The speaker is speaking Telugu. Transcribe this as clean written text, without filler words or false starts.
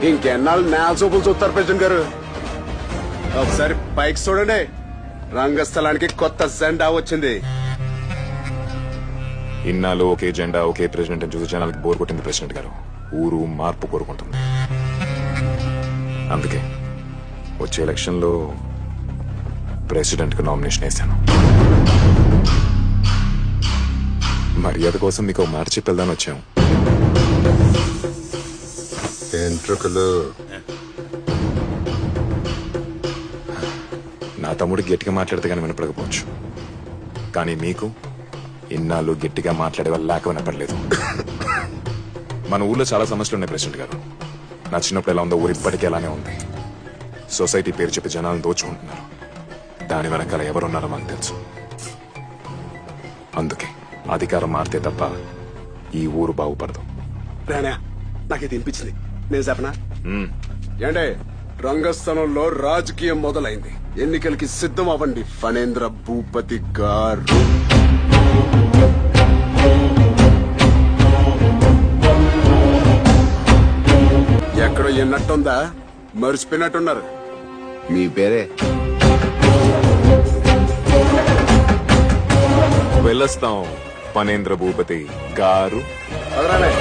ఇంకెన్నాళ్ళు నేల చూపులు చూస్తారు ప్రెసిడెంట్ గారు. ఒకసారి పైకి చూడండి, రంగస్థలానికి కొత్త జెండా వచ్చింది. ఇన్నాళ్ళు ఒకే జెండా ఒకే ప్రెసిడెంట్ చూసి జనాలకి బోర్ కొట్టింది ప్రెసిడెంట్ గారు. ఊరు మార్పు కోరుకుంటుంది. అందుకే వచ్చే ఎలక్షన్ లో ప్రెసిడెంట్ కు నామినేషన్ వేశాను. మర్యాద కోసం మీకు మాట చెప్పేద్దాని వచ్చాం. ఎంట్రుకలు నా తమ్ముడికి గట్టిగా మాట్లాడితే కానీ వినపడకపోవచ్చు, కానీ మీకు ఇన్నాళ్ళు గట్టిగా మాట్లాడే వాళ్ళు లేక వినపడలేదు. మన ఊర్లో చాలా సమస్యలు ఉన్నాయి ప్రెసిడెంట్ గారు. నా చిన్నప్పుడు ఎలా ఉందో ఊరు ఇప్పటికీ అలానే ఉంది. సొసైటీ పేరు చెప్పి జనాలను దోచుకుంటున్నారు. దాని వెనకాల ఎవరున్నారో మాకు తెలుసు. అందుకే అధికారం మారితే తప్ప ఈ ఊరు బాగుపడదు. నాకు ఇది వినిపించింది, నేను చెప్పనా? ఏంటే, రంగస్థలంలో రాజకీయం మొదలైంది. ఎన్నికలకి సిద్ధం అవ్వండి ఫణేంద్ర భూపతి గారు. ఎక్కడో ఎన్నట్టుందా, మర్చిపోయినట్టున్నారు. మీ పేరే వెళ్ళొస్తాం ఫణేంద్ర భూపతి గారు. అదరానే